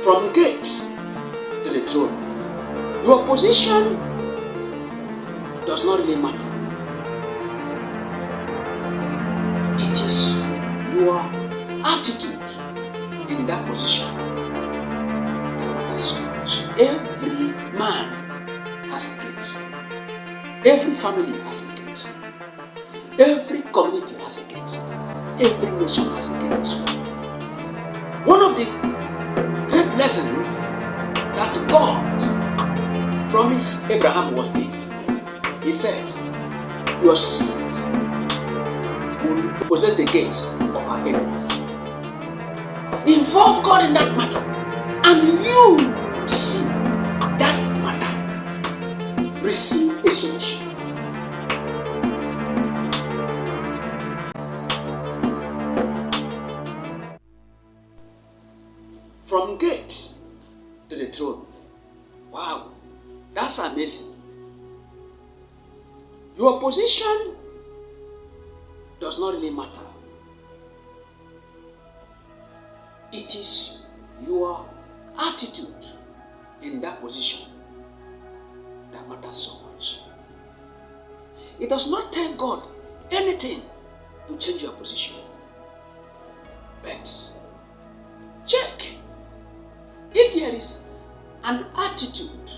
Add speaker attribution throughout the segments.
Speaker 1: From gates to the throne. Your position does not really matter. It is your attitude in that position that matters so much. Every man has a gate. Every family has a gate. Every community has a gate. Every nation has a gate as well. One of the great lessons that God promised Abraham was this. He said, your seed will possess the gates of our enemies. Involve God in that matter, and you see that matter receive a solution. From gates to the throne. Wow, that's amazing. Your position does not really matter. It is your attitude in that position that matters so much. It does not take God anything to change your position. But check if there is an attitude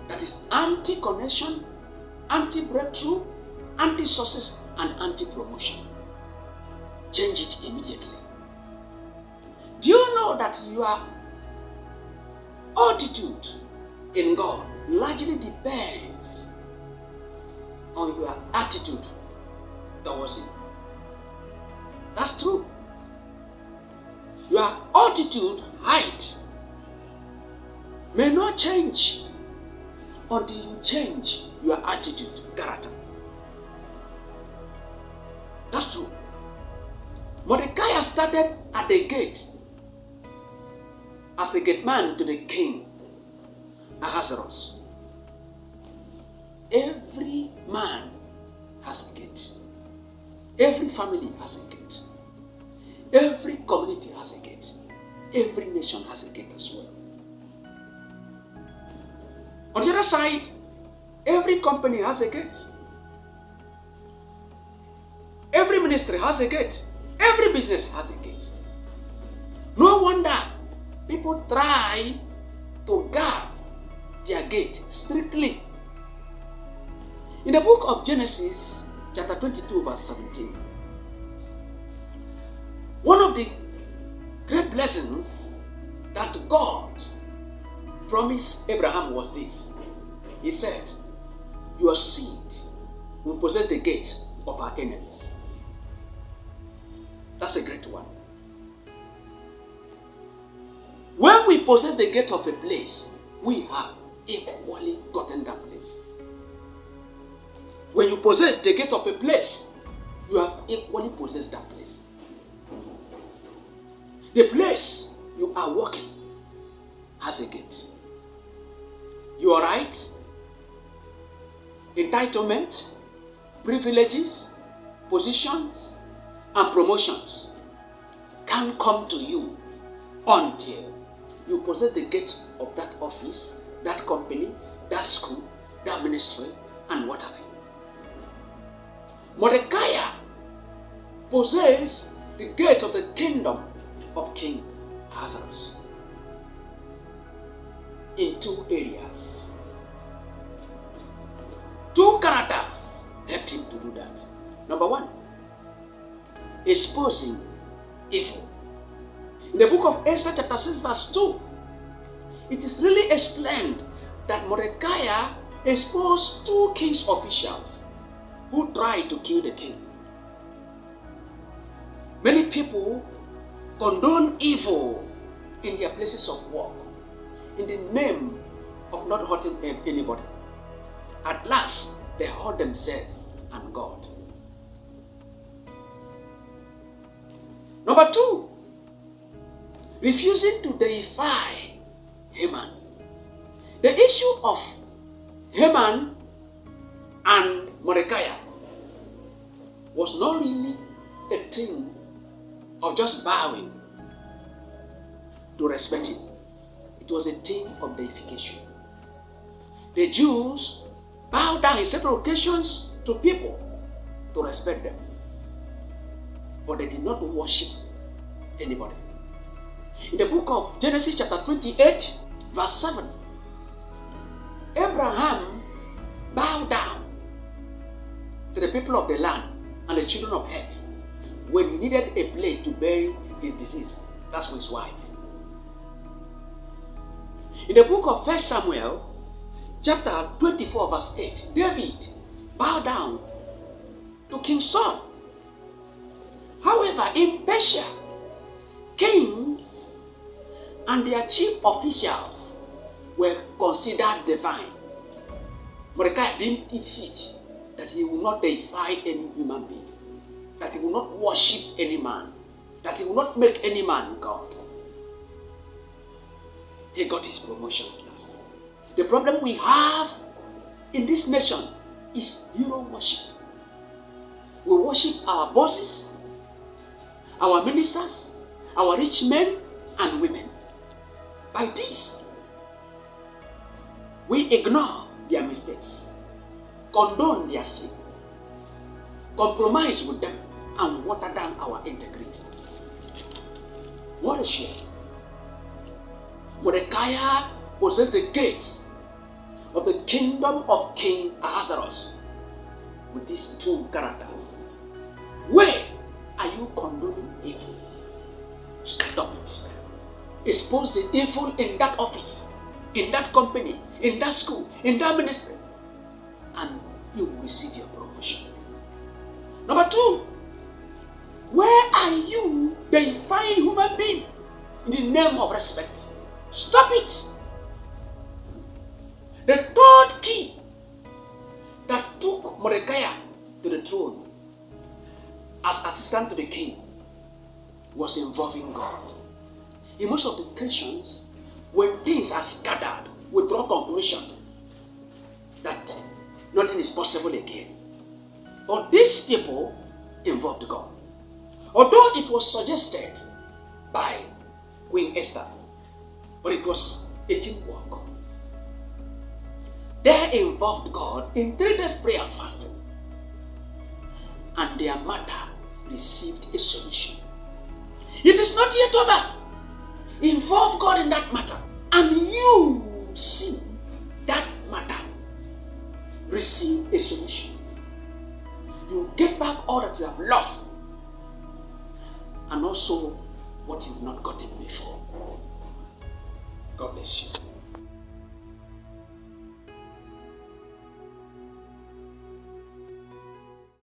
Speaker 1: that is anti-connection, anti-breakthrough, anti-success, and anti-promotion. Change it immediately. Do you know that your attitude in God largely depends on your attitude towards Him? That's true. Your attitude, height, may not change until you change your attitude, character. That's true. Mordecai started at the gate as a gate man to the king, Ahasuerus. Every man has a gate. Every family has a gate. Every community has a gate. Every nation has a gate as well. On the other side, every company has a gate. Every ministry has a gate. Every business has a gate. No wonder people try to guard their gate strictly. In the book of Genesis, chapter 22, verse 17, one of the great blessings that God promised Abraham was this. He said, your seed will possess the gate of our enemies. That's a great one. When we possess the gate of a place, we have equally gotten that place. When you possess the gate of a place, you have equally possessed that place. The place you are walking has a gate. Your rights, entitlement, privileges, positions, and promotions can't come to you until you possess the gate of that office, that company, that school, that ministry, and what have you. Mordecai possessed the gate of the kingdom of King Ahasuerus in two areas. Two characters helped him to do that. Number one, exposing evil. In the book of Esther, chapter 6, verse 2, it is really explained that Mordecai exposed two king's officials who tried to kill the king. Many people condone evil in their places of work in the name of not hurting anybody. At last, they hurt themselves and God. Number two, refusing to deify Haman. The issue of Haman and Mordecai was not really a thing of just bowing. to respect him. It was a thing of deification. The Jews bowed down in several occasions to people to respect them, but they did not worship anybody. In the book of Genesis chapter 28, verse 7, Abraham bowed down to the people of the land and the children of Heth when he needed a place to bury his deceased. That's his wife. In the book of 1 Samuel, chapter 24, verse 8, David bowed down to King Saul. However, in Persia, kings and their chief officials were considered divine. Mordecai deemed it fit that he would not deify any human being, that he would not worship any man, that he would not make any man God. He got his promotion at last. The problem we have in this nation is hero worship. We worship our bosses, our ministers, our rich men and women. By this, we ignore their mistakes, condone their sins, compromise with them, and water down our integrity. What a shame. Mordecai possessed the gates of the kingdom of King Ahasuerus with these two characters. Where are you condoning evil? Stop it. Expose the evil in that office, in that company, in that school, in that ministry, and you will receive your promotion. Number two, where are you deifying human being in the name of respect? Stop it. The third key that took Mordecai to the throne as assistant to the king was involving God. In most of the occasions, when things are scattered, we draw conclusion that nothing is possible again. But these people involved God. Although it was suggested by Queen Esther, but it was a teamwork. They involved God in 3 days prayer and fasting, and their matter received a solution. It is not yet over. Involve God in that matter, and you will see that matter receive a solution. You get back all that you have lost, and also what you've not gotten before. God bless you.